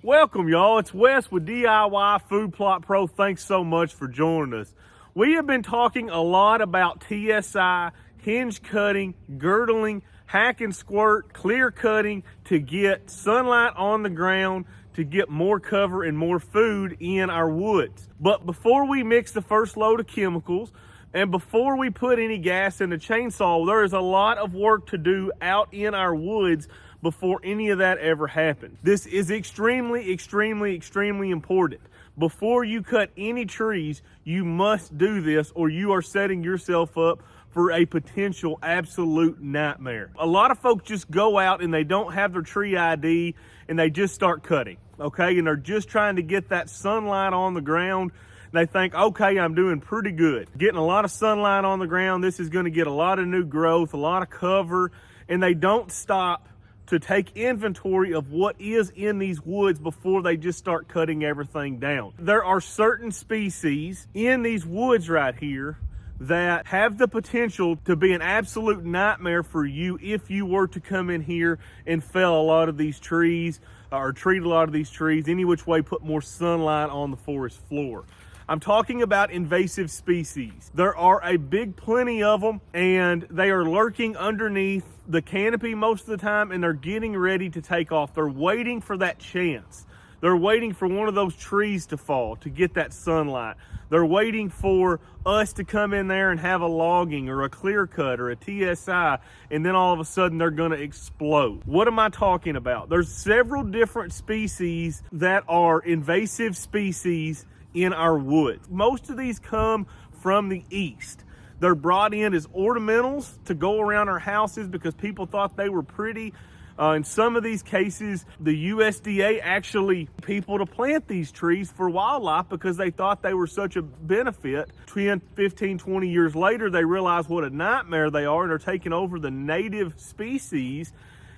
Welcome, y'all. It's Wes with DIY Food Plot Pro. Thanks so much for joining us. We have been talking a lot about TSI, hinge cutting, girdling, hack and squirt, clear cutting to get sunlight on the ground, to get more cover and more food in our woods. But before we mix the first load of chemicals, and before we put any gas in the chainsaw, there is a lot of work to do out in our woods before any of that ever happens. This is extremely important. Before you cut any trees, you must do this or you are setting yourself up for a potential absolute nightmare. A lot of folks just go out and they don't have their tree ID and they just start cutting, okay? And they're just trying to get that sunlight on the ground. They think, okay, I'm doing pretty good. Getting a lot of sunlight on the ground, this is gonna get a lot of new growth, a lot of cover, and they don't stop to take inventory of what is in these woods before they just start cutting everything down. There are certain species in these woods right here that have the potential to be an absolute nightmare for you if you were to come in here and fell a lot of these trees or treat a lot of these trees, any which way put more sunlight on the forest floor. I'm talking about invasive species. There are a big plenty of them, and they are lurking underneath the canopy most of the time, and they're getting ready to take off. They're waiting for that chance. They're waiting for one of those trees to fall to get that sunlight. They're waiting for us to come in there and have a logging or a clear cut or a TSI, and then all of a sudden they're gonna explode. What am I talking about? There's several different species that are invasive species in our woods. Most of these come from the east. They're brought in as ornamentals to go around our houses because people thought they were pretty. In some of these cases, the USDA actually people to plant these trees for wildlife because they thought they were such a benefit. 10, 15, 20 years later, they realize what a nightmare they are and they're taking over the native species.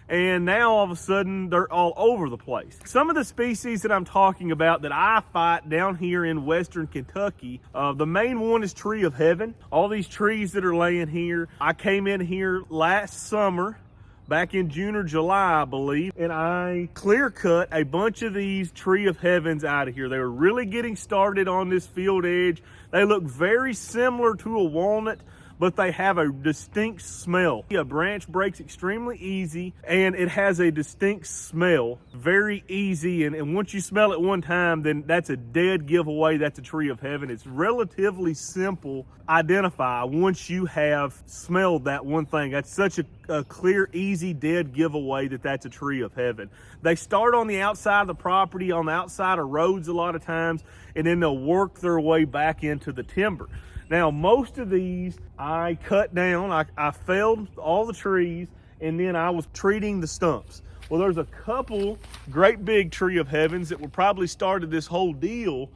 And now all of a sudden they're all over the place. Some of the species that I'm talking about that I fight down here in western Kentucky, the main one is tree of heaven. All these trees that are laying here, I came in here last summer, back in June or July, I believe, and I clear cut a bunch of these tree of heavens out of here. They were really getting started on this field edge. They look very similar to a walnut, but they have a distinct smell. A branch breaks extremely easy and it has a distinct smell, very easy. And once you smell it one time, then that's a dead giveaway. That's a tree of heaven. It's relatively simple to identify once you have smelled that one thing. That's such a clear, easy, dead giveaway that that's a tree of heaven. They start on the outside of the property, on the outside of roads a lot of times, and then they'll work their way back into the timber. Now, most of these I cut down. I felled all the trees, and then I was treating the stumps. Well, there's a couple great big tree of heavens that were probably started this whole deal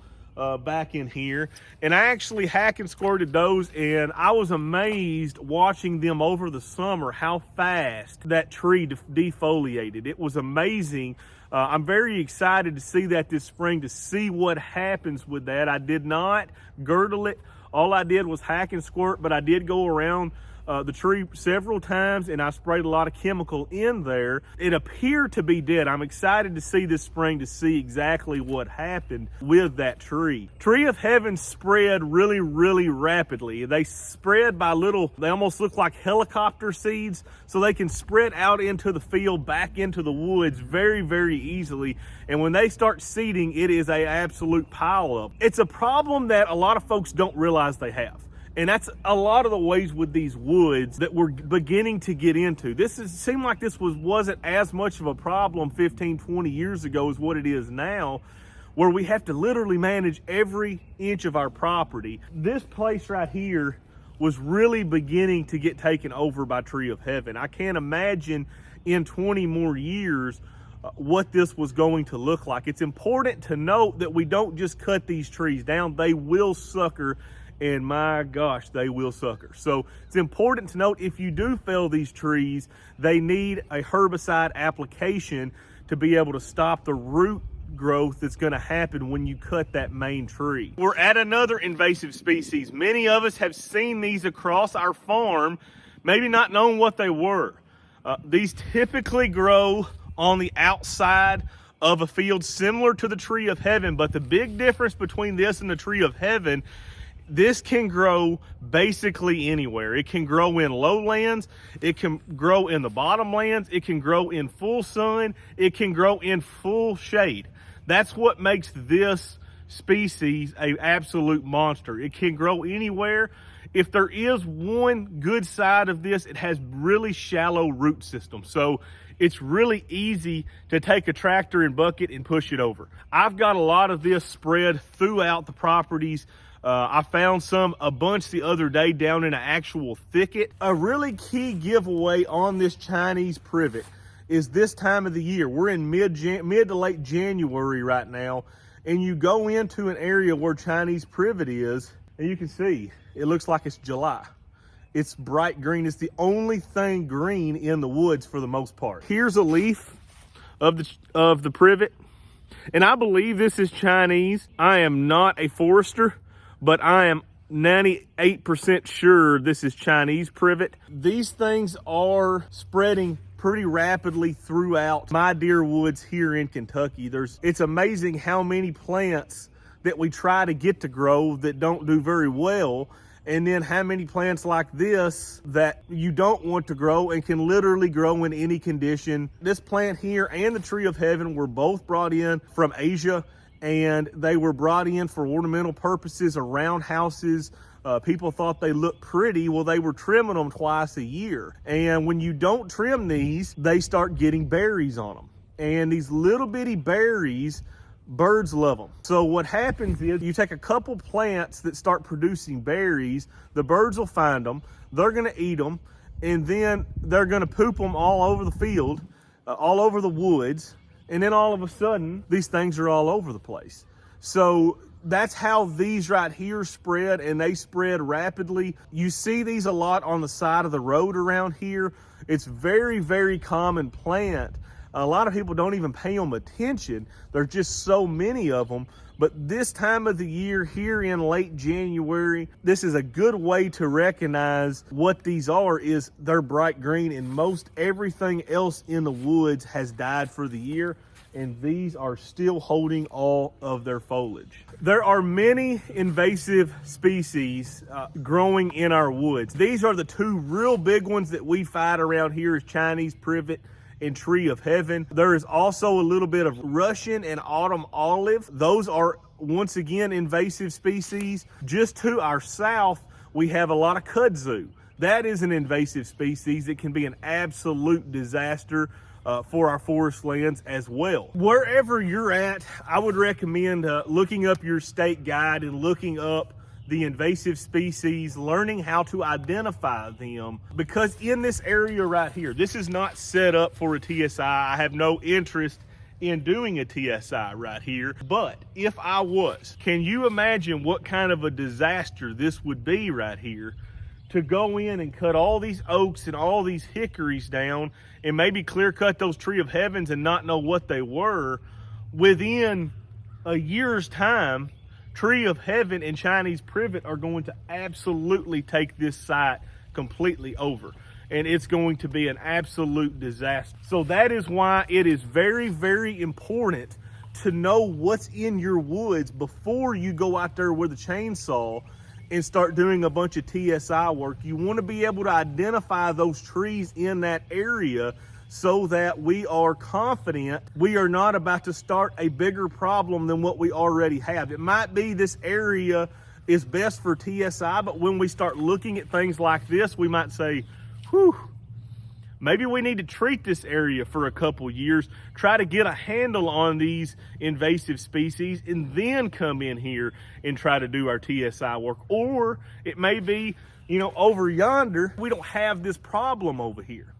back in here. And I actually hack and squirted those, and I was amazed watching them over the summer how fast that tree defoliated. It was amazing. I'm very excited to see that this spring, to see what happens with that. I did not girdle it. All I did was hack and squirt, but I did go around the tree several times and I sprayed a lot of chemical in there. It appeared to be dead. I'm excited to see this spring to see exactly what happened with that tree. Tree of heaven spread really rapidly. They spread by little, they almost look like helicopter seeds, so they can spread out into the field, back into the woods very easily. And when they start seeding, it is an absolute pileup. It's a problem that a lot of folks don't realize they have. And that's a lot of the ways with these woods that we're beginning to get into. Seemed like this wasn't as much of a problem 15, 20 years ago as what it is now, where we have to literally manage every inch of our property. This place right here was really beginning to get taken over by tree of heaven. I can't imagine in 20 more years what this was going to look like. It's important to note that we don't just cut these trees down. They will sucker, and my gosh, they will sucker. So it's important to note, if you do fell these trees, they need a herbicide application to be able to stop the root growth that's going to happen when you cut that main tree. We're at another invasive species. Many of us have seen these across our farm, maybe not knowing what they were. These typically grow on the outside of a field similar to the tree of heaven. But the big difference between this and the tree of heaven, this can grow basically anywhere. It can grow in lowlands, it can grow in the bottomlands, it can grow in full sun, it can grow in full shade. That's what makes this species an absolute monster. It can grow anywhere. If there is one good side of this, it has really shallow root system. So it's really easy to take a tractor and bucket and push it over. I've got a lot of this spread throughout the properties. I found a bunch the other day down in an actual thicket. A really key giveaway on this Chinese privet is this time of the year. We're in mid to late January right now, and you go into an area where Chinese privet is, and you can see it looks like it's July. It's bright green. It's the only thing green in the woods for the most part. Here's a leaf of the privet, and I believe this is Chinese. I am not a forester, but I am 98% sure this is Chinese privet. These things are spreading pretty rapidly throughout my deer woods here in Kentucky. It's amazing how many plants that we try to get to grow that don't do very well, and then how many plants like this that you don't want to grow and can literally grow in any condition. This plant here and the tree of heaven were both brought in from Asia, and they were brought in for ornamental purposes around houses. People thought they looked pretty. Well, they were trimming them twice a year. And when you don't trim these, they start getting berries on them. And these little bitty berries, birds love them. So what happens is you take a couple plants that start producing berries, the birds will find them, they're gonna eat them, and then they're gonna poop them all over the field, all over the woods. And then all of a sudden, these things are all over the place. So that's how these right here spread, and they spread rapidly. You see these a lot on the side of the road around here. It's very, very common plant. A lot of people don't even pay them attention. There's just so many of them. But this time of the year here in late January, this is a good way to recognize what these are. Is they're bright green, and most everything else in the woods has died for the year, and these are still holding all of their foliage. There are many invasive species growing in our woods. These are the two real big ones that we fight around here, is Chinese privet and tree of heaven. There is also a little bit of Russian and autumn olive. Those are, once again, invasive species. Just to our south, we have a lot of kudzu. That is an invasive species. It can be an absolute disaster for our forest lands as well. Wherever you're at, I would recommend looking up your state guide and looking up the invasive species, learning how to identify them, because in this area right here, this is not set up for a TSI. I have no interest in doing a TSI right here, but if I was, can you imagine what kind of a disaster this would be right here, to go in and cut all these oaks and all these hickories down and maybe clear cut those tree of heavens and not know what they were? Within a year's time, tree of heaven and Chinese privet are going to absolutely take this site completely over, and it's going to be an absolute disaster. So that is why it is very, very important to know what's in your woods before you go out there with a chainsaw and start doing a bunch of TSI work. You want to be able to identify those trees in that area so that we are confident we are not about to start a bigger problem than what we already have. It might be this area is best for TSI, but when we start looking at things like this, we might say, whew, maybe we need to treat this area for a couple years, try to get a handle on these invasive species, and then come in here and try to do our TSI work. Or it may be, over yonder, we don't have this problem over here.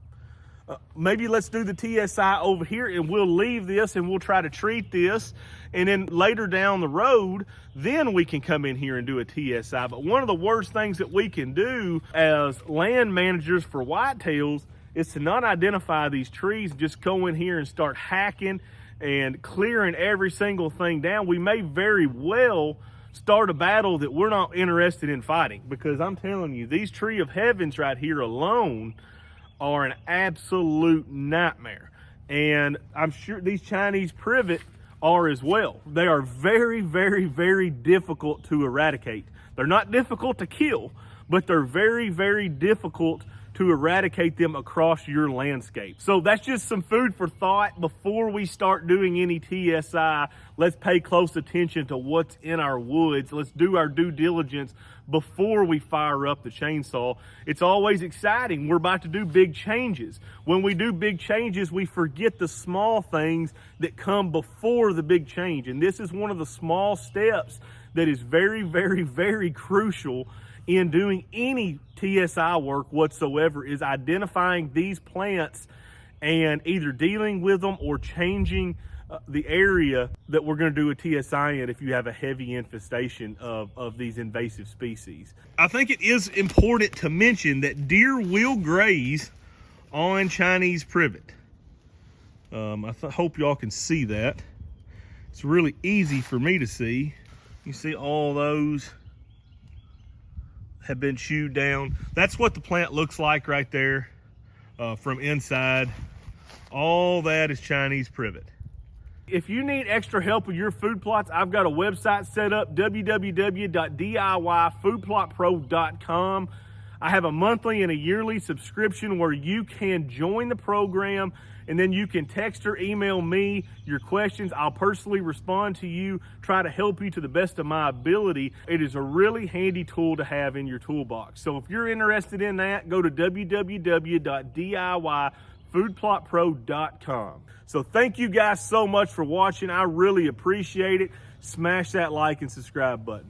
Maybe let's do the TSI over here, and we'll leave this and we'll try to treat this, and then later down the road, then we can come in here and do a TSI. But one of the worst things that we can do as land managers for whitetails is to not identify these trees, just go in here and start hacking and clearing every single thing down. We may very well start a battle that we're not interested in fighting, because I'm telling you, these tree of heavens right here alone are an absolute nightmare. And I'm sure these Chinese privet are as well. They are very, very, very difficult to eradicate. They're not difficult to kill, but they're very, very difficult to eradicate them across your landscape. So that's just some food for thought. Before we start doing any TSI, let's pay close attention to what's in our woods. Let's do our due diligence before we fire up the chainsaw. It's always exciting. We're about to do big changes. When we do big changes, we forget the small things that come before the big change. And this is one of the small steps that is very, very, very crucial in doing any TSI work whatsoever, is identifying these plants and either dealing with them or changing the area that we're going to do a TSI in if you have a heavy infestation of these invasive species. I think it is important to mention that deer will graze on Chinese privet. I hope y'all can see that. It's really easy for me to see. You see all those have been chewed down. That's what the plant looks like right there from inside. All that is Chinese privet. If you need extra help with your food plots, I've got a website set up, www.diyfoodplotpro.com. I have a monthly and a yearly subscription where you can join the program, and then you can text or email me your questions. I'll personally respond to you, try to help you to the best of my ability. It is a really handy tool to have in your toolbox. So if you're interested in that, go to www.diyfoodplotpro.com. So thank you guys so much for watching. I really appreciate it. Smash that like and subscribe button.